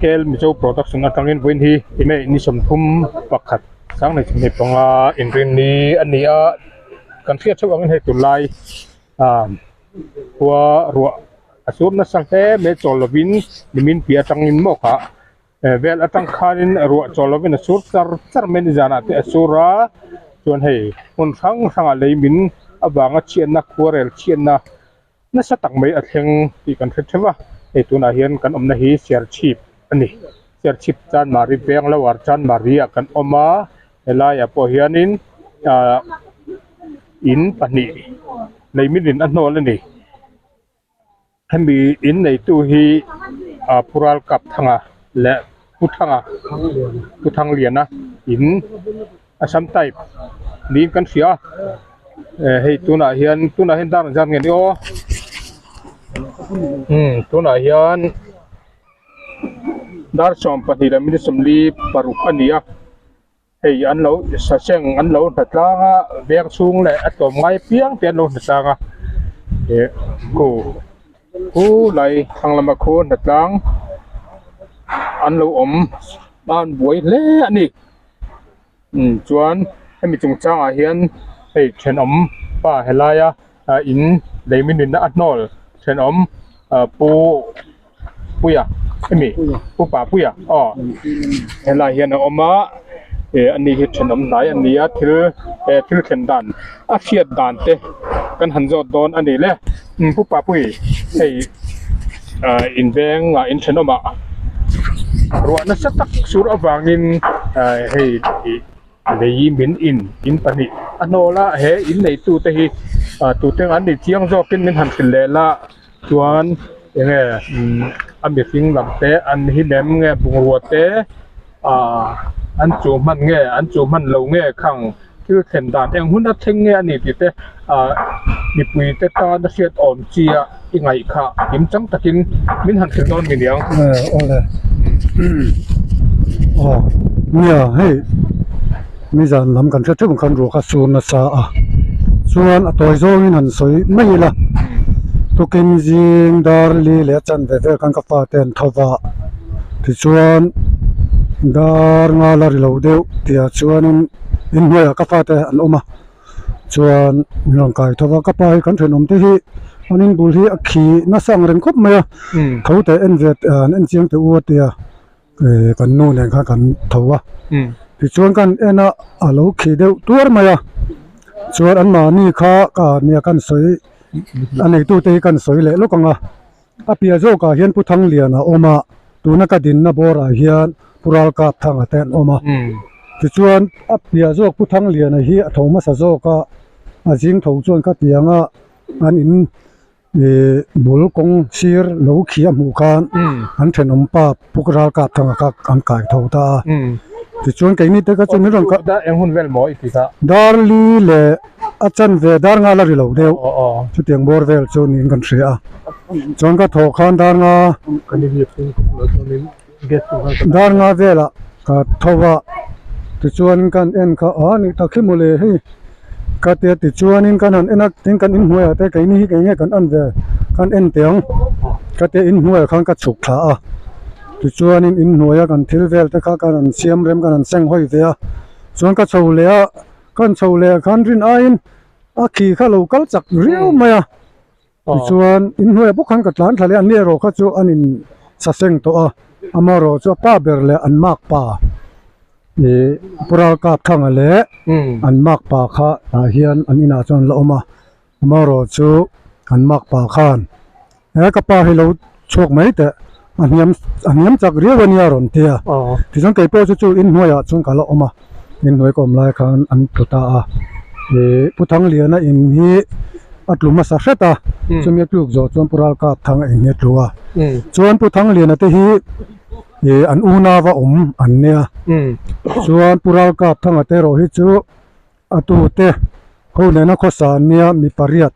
scale mizo production atangin buin hi ime ni somthum pakhat sang nei chumi panga inrin ni ania kan thia chu angin he tulai huwa ruwa asum na sangte me cholovin nimin pia tangin mo kha vel atang khanin ruwa cholovin asur char men jana te asura chuan hei hun thanga leimin awanga chianna khuarel chianna na satak mai athleng ti kan thewa ei tuna hian kan omna hi share chip ani share chip chan mari beng lawar chan maria kan oma elaya po hianin in pani leimin anol ani hemi in nei tu hi pural kap thanga le puthang liana in asam type ni kan sia hei tuna hian dar jan nge ni o tuna hian dar som pani la min somli paruk ania hei an lo sa seng an lo thatlanga bek chung le atom ngai piang pian lo thatlanga ku lai hanglama khu thatlang an lo om ban buai le ani chuan hemi chung changa hian hei then om pa helaya in leimin na atnol then om puya hemi pa puya helai hian oma anh đi trên nấm nái anh đi thil khen đàn phiat đàn te kan han zot don anh đi le pu pa pui hey in veng in trên nấm ruộng nó sắc tắc sur avangin hey lấy min in pani ano la he in nei tu te hi tu te anh đi chiang zo kin min han kin le la chuan nghe ami sing lam te anh hi nem nghe bung ruột te anh chủ man lâu nghe khang cứ khen đàn em hun đã thinh nghe anh thì thế đi bùi thế ta đã xét ổn chia cái ngày khá kiếm trắng ta kinh mình hẳn khen non mình nhang nhiều hey bây giờ làm cần phải chụp khăn ruột xuống là sao xuống tôi rồi mình hẳn soi mấy là tôi kinh riêng dar li lẽ chân về căn cà phê tên thâu vợ thì xuống dar nga la ri lo deu tia chuan in hoi ka fa te an oma chuan long kai thowa ka pai kan thenom te hi anin bul hi akhi na sang ren khop mai tho te en vet en chiang te u tia kan nu ne kha kan thowa ti chuan kan ena alo khi deu tur mai chuan an ma ni kha ka nia kan soi anei tu te kan soi le lokanga apia zo ka hian pu thang lian a oma tuna ka din na bora hian pural kap thanga ten oma ti chuan apia zok pu thang lian hi thoma sa zoka ajing tho chuan ka tianga an in bul kong sir lo khia mu kan an thenom pa pural kap thanga ka an kai tho ta ti chuan kai ni te ka chun rong ka da em hun vel moi ti ka dar li le achan ve dar nga la ri lo deu chu tiang bor vel chu nin kan thria chuan ka tho khan dar nga kan ni get tu dar nga vela ka thowa ti chuan kan en ka ani takhimule hi ka te ti chuan in kan an enak tin kan in hnuai te kai ni hi kai nge kan an ve kan en teang ka te in hnuai khan ka chuk tha ti chuan in hnuai kan thil vel te kha kan an siam rem kan an seng hoi ve chuan ka chole kan chole khan rin ain a khi kha lo kal chak riu maya ti chuan in hnuai bu khan ka tlan thale an ne ro kha chu anin sa seng to amaro chu pa berle an mak pa pural kap thang ale an mak pa kha hian an ina chon la oma amaro chu an mak pa khan ka pa hi lo chok mai te an yam chak riwania ron tia ti jang kai po chu in hnuaya chung ka la oma in hnuai kom lai khan an tuta puthang liana in hi atluma sa hreta chumi tluk zo chuan pural kap thang in he tluwa chuan puthang liana te hi an una wa an nia chuan pural kap thang ate ro hi chu atu te ho ne na khosa nia mi pariat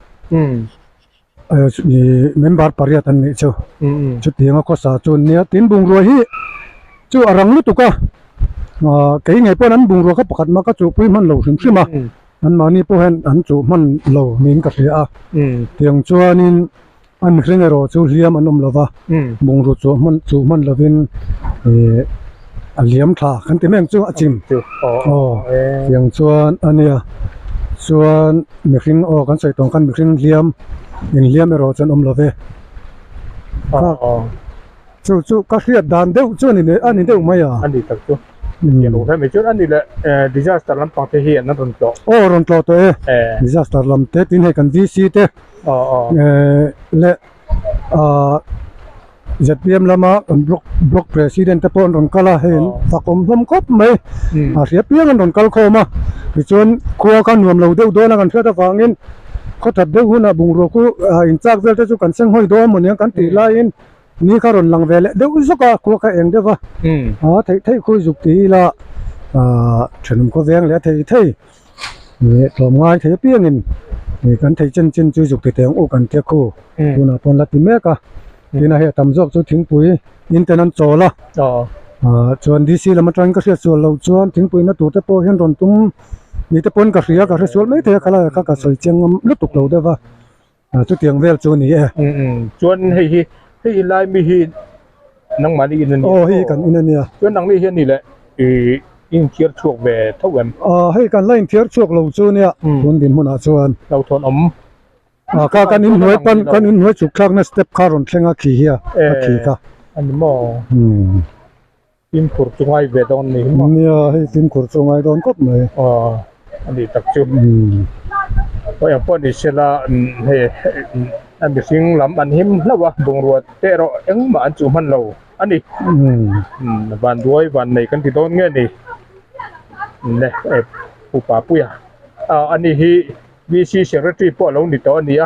member pariat an ni chu tinga khosa chu nia tin bung ro hi chu arang lu tuka kai ngai pon an bung ro ka pakhat ma ka chu pui man lo hrim hrim an mani po hen an chu man lo min ka hria tiang chuanin an hrenga ro chu hliam an lova bung ro chu man lovin อันเลี้ยมถ่าคันติแม่งจูจิม จุอ๋อ อ๋ออย่างส่วนอันเนี้ยส่วนมีคริงออกกันใส่ตรงกันมีคริงเลี้ยมอย่างเลี้ยมไม่รอจนอมละเว อ๋อ จู่ก็เครียดดานเดียวจู่นี่เนี่ยอันนี้เดียวไม่อ่ะ อันนี้ตักจุเดี๋ยวถ้าไม่จุอันนี้แหละdisaster ลำปางที่เห็นนั่นตรงโต โอ้รอนตัวตัวdisaster ลำเตตินให้กันVCเต อ๋ออ๋อ และZPM ลำมาบล็อก president ตะปนรอนกลาเห็นสักอมลำกบไหมเสียเพียงกันรอนกลเข้ามาจนครัวกันรวมเราเดียวโดนกันเชื่อตะฟังอินเขาตัดเดียวหุ่นบุงรัวกูอินจากเวลจะจุกันเส้นห้อยโดนมันยังกันตีลายอินนี่การอนหลังเวลเดี๋ยวสุกาครัวกันเองเดี๋ยวว่าไทยคุยจุกตีละฉันก็เวียงแล้วไทยนี่ทำง่ายไทยเพียงอินนี่กันไทยเจนจุยจุกตีเตียงโอกันเทียคู่คุณอาพนลัติเมกะที่น่าเห็นทำจอกจุดทิ้งปุ๋ยอินเทอร์เน็ตโจละส่วนดีซีแล้วมันตรังก็เสียส่วนเราส่วนทิ้งปุ๋ยนั่นตัวเตปเห็นรอนตุ้มนี่เตปนก็เสียก็เสียส่วนไม่เท่ากันละก็สวยจังลุตุกเราได้ว่าจุดเตียงเวลส่วนนี้ส่วนให้ลายมีหินนังมาดีนั่นนี่โอ้ให้กันอินเนี่ยส่วนนังนี่เห็นนี่แหละอินเทียร์ช่วงเวทเท่ากัน ให้กันไล่เทียร์ช่วงเราส่วนเนี่ยคนดินมันอาส่วนเราทนอมกันอินหน่วยปันกันอินหน่วยจุกครั้งนั้นสเต็ปคาร์อนเชงอาขี้เฮียขี้ค่ะอันนี้มออินขุดจงไอเวดอนนี่เนี่ยให้ทิ้งขุดจงไอดอนก็ไม่อันนี้ตักจุ่มเพราะอย่างพอดีเชลาเฮอันนี้สิ่งลำอันหิมแล้ววะบงรัวเตะเราเอ็งมาอันจุมันเราอันนี้วันด้วยวันไหนกันที่โดนเงี้ยนี่เนี่ยผู้ป่าปุ้ยอันนี้ฮีVC Secretary พวกเรานี่ตัวอันนี้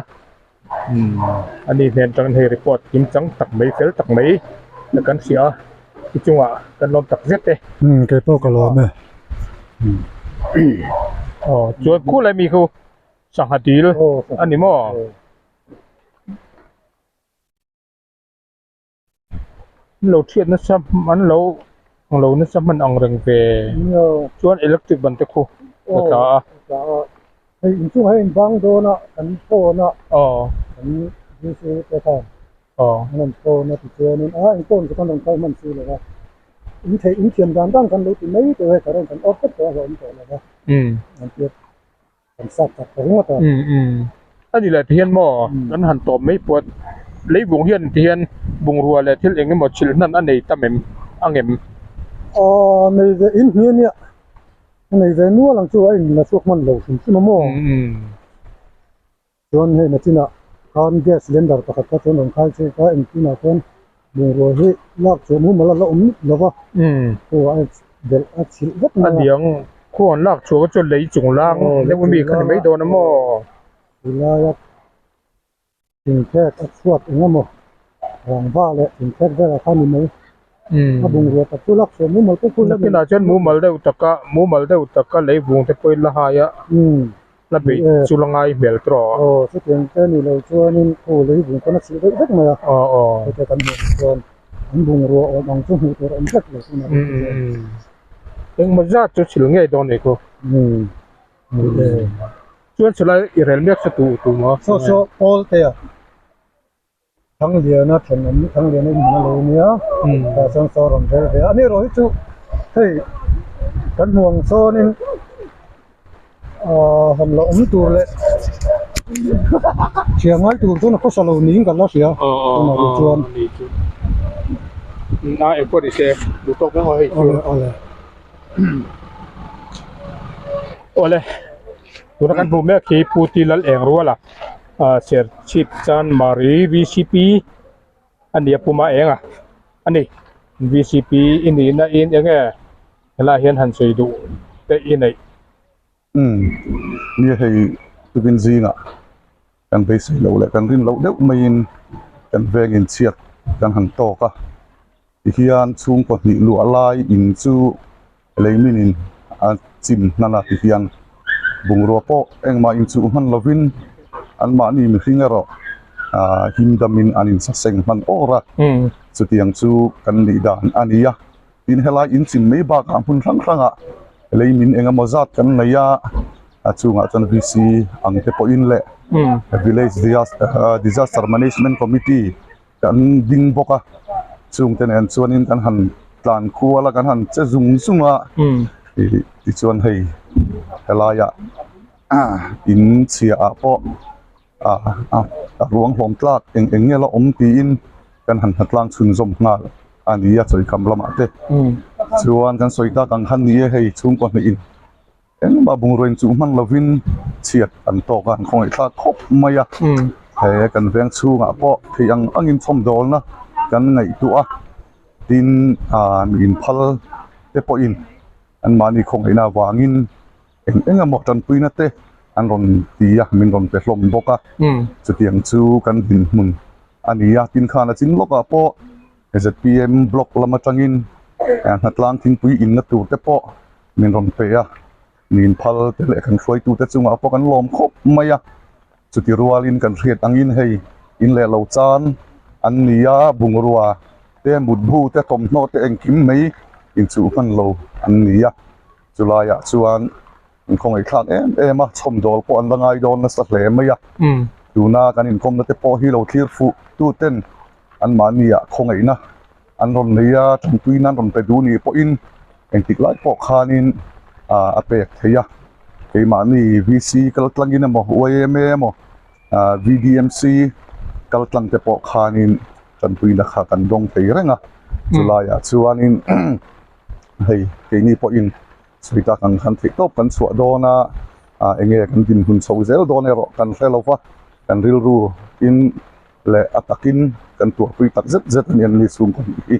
อันนี้เนี่ยจังให้รีพอร์ตยิ้มจังตักไม่เฟลตักไม่แล้วกันเสียที่จังหวะกันลมตักเสร็จเลยแกพวกก็รอไหมจวดคู่อะไรมีคู่สังหารดีเลยอันนี้มั้งเราเทียนนั่นซ้ำมันเราของเรานั่นซ้ำมันอังเริงเวจวนอิเล็กทริกบันเตคู่แล้วก็ให้อินช่วยให้อินฟังโดนะกันโตนะอันนี้ดีซีไปทำนั่นโตนะที่เจอนี่อินโตจะต้องลงไปมันซื้อเลยว่าอินเทียนการตั้งกันรู้ที่ไหนตัวให้การกันออกก็ตัวเราอินโตเลยว่ามันเกิดกันสักกับหัวตัวอันนี้แหละเทียนหม้อกันหันตบไม่ปวดlấy vùng hiền thì hiền vùng rùa là thiết anh một chuyệnนั้นอันไหนตามem anh em này về in hiền nhỉ này về nuôi làm sao anh là suốtมันlâu xin mà mua cho nên là chỉ là con gas cylinder các cái chỗ đồng khai chơi cái anh chỉ là con vùng rùa hết lắc chỗ mua mà là là vâng anh để anh chỉ rất là anh điếng con lắc chỗ cho lấy trùng lang nếu mình bị cái mấy đồ nó mò thì làถึงแค่สวดอย่างนั้นหมดหวังว่าเลยถึงแค่ได้ราคาหนึ่งมั้ยถ้าบุงเรือแต่ผู้รักสมมุติมันก็คุณแล้วที่น่าจะมูมัลเดอุตกะเลยบุงแต่ไปละหายะแล้วไปสุลังไงเบลตรอสุดยังแค่นี้เราชวนนี่โอ้เลยบุงก็น่าสิได้ได้มั้ยแต่กันชวนบุงเรือบางช่วงตัวอันเล็กเลยเอ็งมาจากจุดสิลงไงตอนนี้ก็ชวนสลายอิเรลเมียกสตูมั้งโซโอลเตียทั้งเดียวนะทั้งเดียวนี่มันเลยเนี่ยแต่สังสารมันเดียวอันนี้เราให้จุเฮ้ยกันห่วงโซนี่ทำเราตัวเลยเชียงใหม่ตัวนั้นก็สโลนิ่งกันแล้วเสียตัวนั้นชวนน่าเอ็กซ์พอดีเซดูตกแล้วเฮ้ยโอ้เลยตัวนั้นผมแม่คีพูตีลัลเองรู้ล่ะเสียชิดจันมารี VCP อันนี้ผมมาเองอันนี้ VCP อินนี้นะอินยังไงเวลาเห็นหันสวยดูแต่อินไหนนี่ให้ตัวเป็นจีน่ะกันไปใส่เราแหละกันริ้นเราเด็กไม่ยินกันแวงอินเชียดกันหันโตกะที่ที่อันสูงกว่านี้หลัวลายอินซูอะไรมินินอันจิมนั่นแหละที่ที่อันบุงรัวโปเอ็งมาอินซูมันลวินอันมานี่มีฟิงเกอร์หิมดามินอันอินสักเซงมันโอระสุดyangซูกันดีดานอันนี้อินเฮลัยอินจิมไม่บากอันพุ่นครั้งเลยมินเอ็งมาจัดกันเลยจูงอาจารย์วิซีอังเทปอินเล่ village disaster management committee กันดิ้งบกจูงเต็นส่วนอินกันหัน tlan khua la kan han che zung zunga ti chuan hei helaya in chia a po ruang hlom tlak eng nge la om ti in kan han hatlang chun zom ngal ani ya choi kam lama te chuan kan soita kan han ni hei chung ko ni in eng ba bung roin chu man lovin chiat an to kan khoi thla khop maya he kan veng chu nga po thi angin thom dol na kan ngai tu a tin min phal te po in an mani khong ina wangin enga mo tan puina te an ron tia min ron pe hlom boka chu tiang chu kan hin mun ania tin khana chin loka po ZPM block lama tangin an hatlang tin pui in na tu te po min ron pe a min phal te le kan khoi tu te chunga po kan lom khop maya chu ti rualin kan riat angin hei in le lo chan an nia bungrua te mut bu te tom no te engkim mei in chu man lo an nia chulaya chuan khong ai thak em a chom dol po an langai don na sa hle maya tuna kan in kom na te po hi lo thlir fu tu ten an mania khong ai na an ron nia tui nan ron pe du ni po in eng tik lai po khanin a pek theya ke mani VC kal tlangin mo OMA mo VDMC kal tlang te po khanin kan pui na kha kan dong te renga chulaya chuanin hei ke ni po in suita kan khan thik top kan chua dona enge kan tin hun so zel don ero kan felowa kan ril ru in le atakin kan tu pui tak zet zet nian ni sum ko hi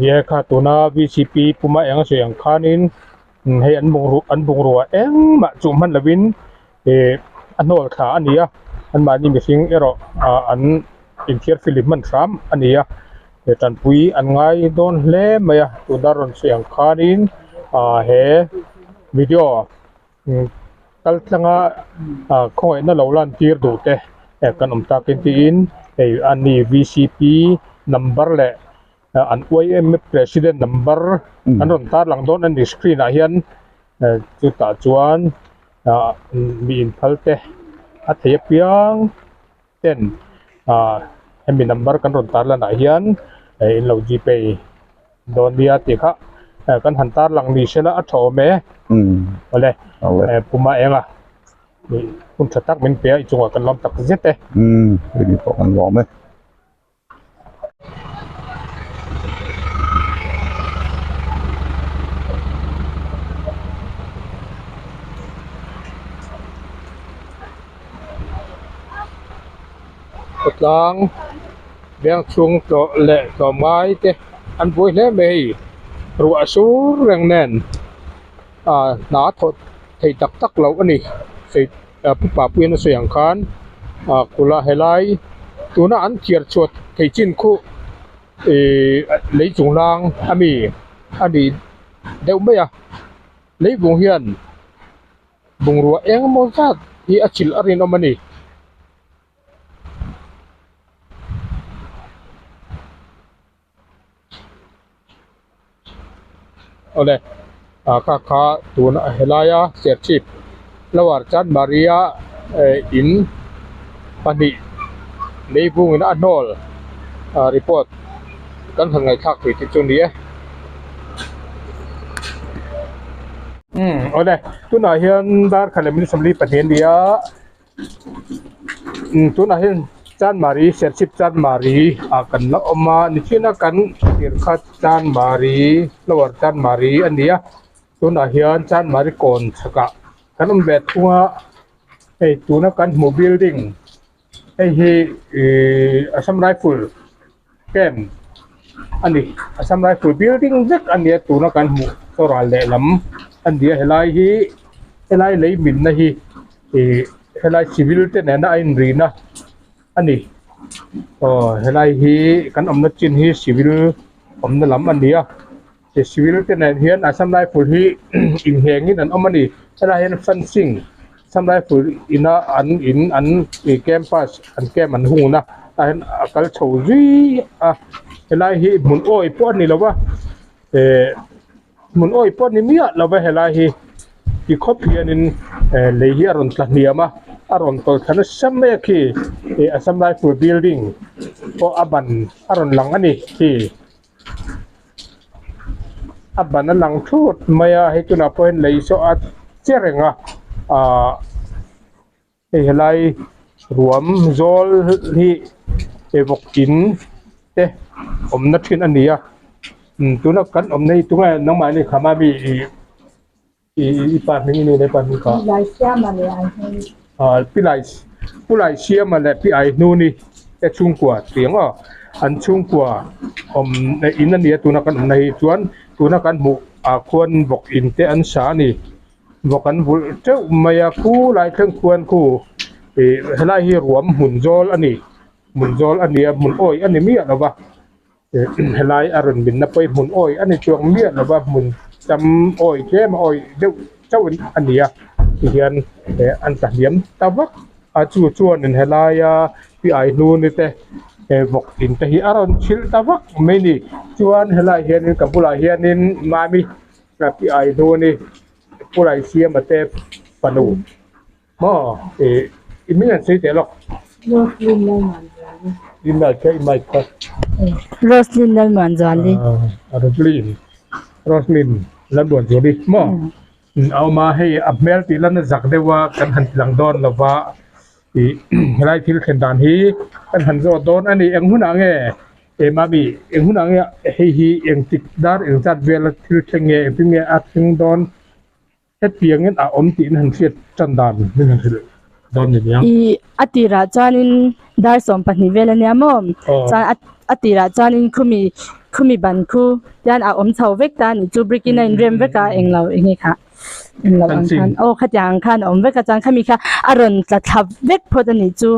dia kha tuna VCP puma yang sayang khanin hei an bung ruwa eng ma chu man lovin anol kha ania an mani missing ero an intier film man tram ania tan pui an ngai don hle maya tu daron siang khanin he video kal tlanga khoi na lo lan tir du te kan om takin ti in ani VCP number le an OIM president number an ron tar lang don an screen a hian chu ta chuan mi in phalte a thei piang ten hemi number kan ron tar lan a hian in lo GPay don dia ti kha kan han tar lang ni sela a tho me ole puma enga ni kun thatak min pe I chunga kan lom tak zete ni po kan lom me lang beng chung to le to mai te an boi le mei ru asur reng nen na thot thei tak tak lo ani sei pu pa pu na sayang khan kula helai tuna an thiar chot thei chin khu lei chung lang ami ani deu me ya lei bung hian bung ru eng mo zat hi achil arin omani ole kha tuna helaya serchip lawar chan maria in pani leibung in anol report kan hangai thak ti chung ni ole tuna hian dar khalemin samli pathen dia tuna hian chan mari serchip chan mari kan la oma ni china kan tirkhat chan mari lawar chan mari ania tuna hian chan mari kon thaka kan be thunga tuna kan mu building hi Assam Rifle camp ani Assam Rifle building zek ania tuna kan mu soral le lam ania helai lei min na hi helai civil te na in rina ani helai hi kan omna chin hi civil omna lam ania the civil te na hian Assam Rifle hi in hengin an omani helai hian fencing Assam Rifle ina an campus an camp an hungna an akal chhozui helai hi mun oi po ni lawa mun oi po ni mia lawa helai hi ki khopian in lei hi aron tla niama aron tol thana samme ki Assam Rifle building po aban aron lang ani ki aban na lang thut maya hetu na point lei so at cherenga helai ruam zol hi evokin te omna thin ania tuna kan omnei tunga nang ma ni khama bi i pa ni ni le pa ni ka lai sia ma le ai pilai sia ma le pi ai nu ni e chung kwa tiang an chung kwa in ania tuna kan nei chuan tuna kan mu khon bok in te an sa ni bokan bul te maya ku lai thang khuan ku helai hi ruam munzol ani mun oi ani mi anawa helai aron bin na poi mun oi ani chuang mi anawa mun cham oi ke ma oi deu chau ania hian an ta hiam tawak a chu chuan in helai pi ai nu ni te vok in te hi aron chil tawak me ni chuan helai hian in kapula hian in mami na pi ai nu ni pulai sia ma te panu mo imian sei te lok Ina ke mai ka Roslyn lal man zali Roslyn lan bon jodi mo au ma hei abmel ti lan zak dewa kan han lang don lawa i rai thil khen dan hi kan han zo don ani eng huna nge ma bi eng huna nge hei hi eng tik dar eng chat vel thil thenge pinge a thing don het piang en a om ti han fiat chan dan ni han thil don ni yang i atira chanin dar som pani vela ne mom chan atira chanin khumi ban khu yan a om chau vek ta ni chu brikina in rem veka englo engi kha englo an khan o khatyang khan om veka chan khami kha aron tla thap vek phodani chu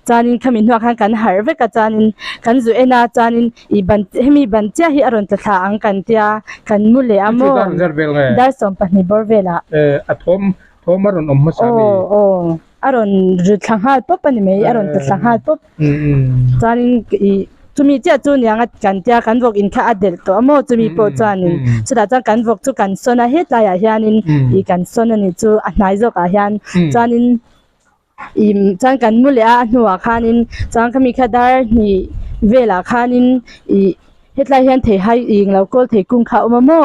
chanin khami hnuak khan kan har veka chanin kan zu ena chanin i ban hemi ban cha hi aron tla tha ang kan tia kan mule amo dar som pani bor vela athom thomaron om ma sami aron rutlanghal pop ani mei aron tlanghal pop chanin i tumi cha chu nyanga kan tia kan vok in kha adel to amo tumi po chanin chuda chang kan vok chu kan sona he ta ya hianin i kan sona ni chu a hnai zo ka hian chanin i chang kan mule a hnuwa khanin chang khami khadar ni vela khanin i hetlai hian thei hai ing lo kol thei kung kha omamo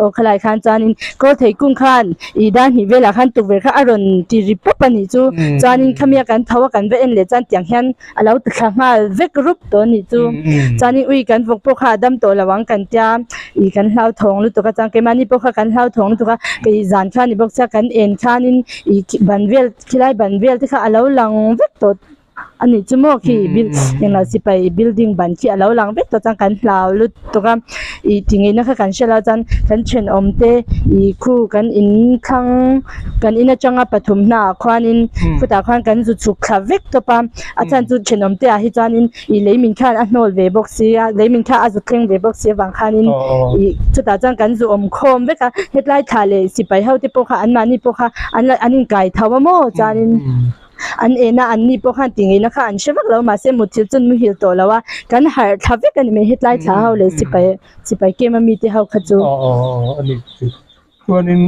o khalai khan chanin kol thei kung khan i dan hi vela khan tu ver kha aron ti ripop ani chu chanin khamia kan thawa kan ve en le chan tiang hian alo tikha ma vek rup to ni chu chanin ui kan vok po kha dam to lawang kan tia i kan hlau thong lu to ka chang ke mani po kha kan hlau thong tu ka ke zan kha ni bok cha kan en khanin i banvel khilai banvel ti kha alo lang vek to ani chumo khi bil engla sipai building ban khi alo lang bek to chang kan hlau lut to ka i tingi na kha kan shela chan kan chen omte i khu kan in khang kan ina changa pathum na khwanin khuta khwan kan zu chuk kha vek to pam achan chu chen omte a hi chanin i leimin khan a hnol ve box sia leimin kha a zu thleng ve box sia wang khanin i chuta chang kan zu om khom veka hetlai thale sipai hauti po kha an mani po kha anin kai thawa mo chanin an ena an ni po khan tingi na kha an shewak lo ma se muthil chun mu hil to lawa kan har thavek ani me hitlai tha haw le sipai ke ma mi te haw kha chu ani chuanin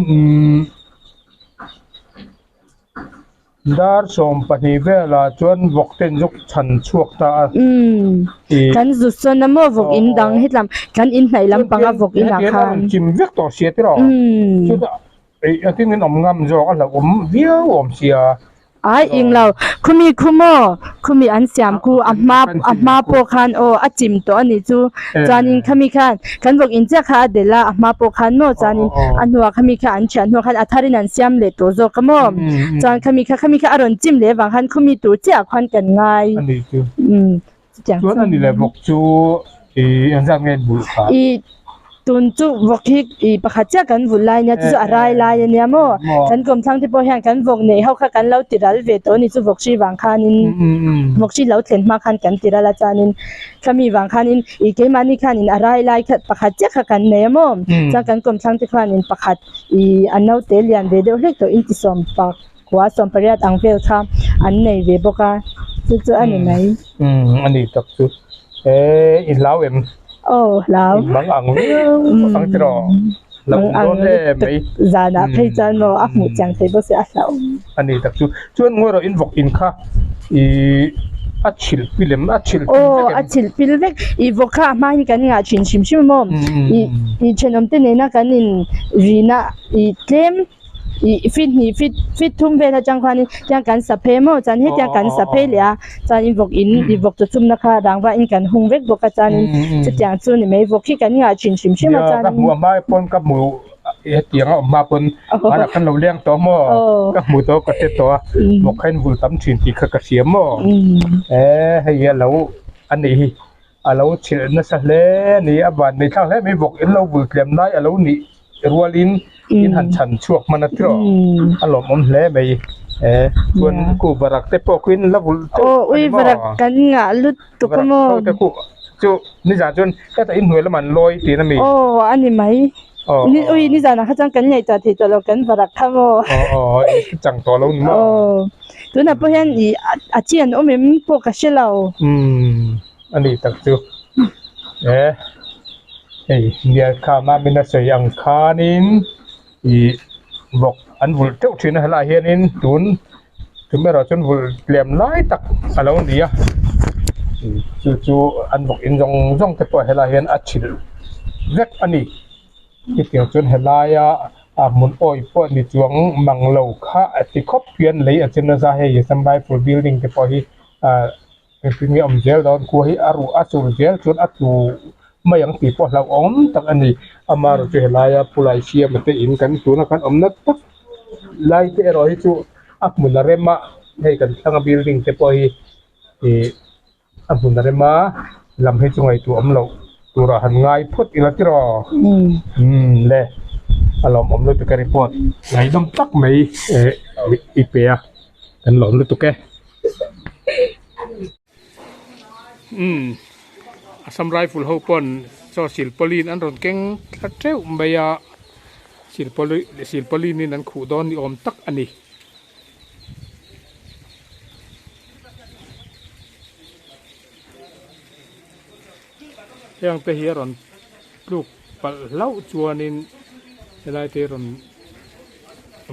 dar som pani vela chuan vok ten jok chan chuak ta kan zu son na mo vok in dang hitlam kan in hnai lam panga vok in a khan chim vek to sia ti ro chu da I think in om ngam zo ala viu om sia ai inglo khumi an siam ku amma po khan o achim to ani chu chanin khami khan kan vok in cha kha dela amma po khan no chanin anwa khami kha an chan no khan atharin an siam le to zo kamo chan khami kha aron chim le wang khan khumi tu cha khan kan ngai ani chu chang chuan ani le vok chu an jang ngen bul kha tun chu vok hi I pakhat cha kan vulai nya chu arai lai nya mo kan kom thang ti po hian kan vok nei ho kha kan lo tiral ve to ni chu vok shi wang khanin vok shi lo thlen ma khan kan tirala chanin khami wang khanin I ke mani khanin arai lai kha pakhat cha kha kan nei mo cha kan kom thang ti khanin pakhat I anau te lian ve de hlek to in ti som pak kwa som pariat ang vel kha an nei ve boka chu ani mai ani tak chu in lao em lao bang ang tro lam don le mai zana phei chan mo a mu chang thei bo se a hlau ani tak chu chuan ngoro in vok in kha I achil pilem achil ô achil pilvek i voka ma hi kan nga chin shim shim mom i chenom te ne na kan in rina i tlem i fit thum ve na chang khani yang kan sa phe mo chan he yang kan sa phe lia chan in vok in i vok to chum na kha rangwa in kan hung vek boka chan in chutiang chu ni mai vok hi kan nga chin shim shim ma chan ka mu mai pon ka mu tiang ma pon ara kan lo leng to mo ka mu to ka te to mo khain vul tam thin ti kha ka siam mo he ya lo an ni a lo chil na sa le ni aban ni thang le mi vok in lo vul klem nai a lo ni rualin in han chan chuak man atro alom om hle mai tuan ku barak te po kuin la vul ui barak kan nga lut to ko mo te ku chu ni ja chun ka ta in hnuai la man loi ti na mi ani mai ni ui ni ja na kha chang kan nhai ta thi to lo kan barak kha mo chang to lo ni mo tu na po hian i a chian om em po ka shelo ani tak chu nia kha ma min na se yang khanin i bok an vul teu thin hala hianin tun tumera chun vul klem lai tak alo nia chu an bok in jong te po hala hian achil vek ani ki tiang chun helaya mun oi po ni chuang manglo kha ati khop pian lei a chin na za he sambai for building te po hi pingi om gel don ku hi aru asul gel chun atu mayang ti po lau om tak ani amaro che helaya pulai sia mate in kan tu na kan om na tak lai te ro hi chu akmun na rema hei kan thanga building te po hi akmun na rema lam he chu ngai tu om lo tura han ngai phut ila ti ro le alom om lo tu ka report ngai dom tak mai ipea kan lom lo tu ke Assam rifle ho pon so silpolin an ron keng thlatre umbaya silpolin ni nan khu don ni om tak ani yang te hi ron pluk pal lau chuanin helai te ron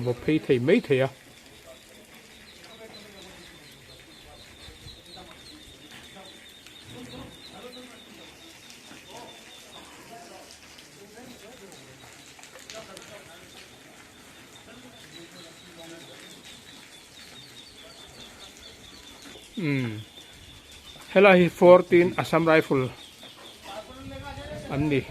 bo phei thei mai theya helai 14 Assam rifle ani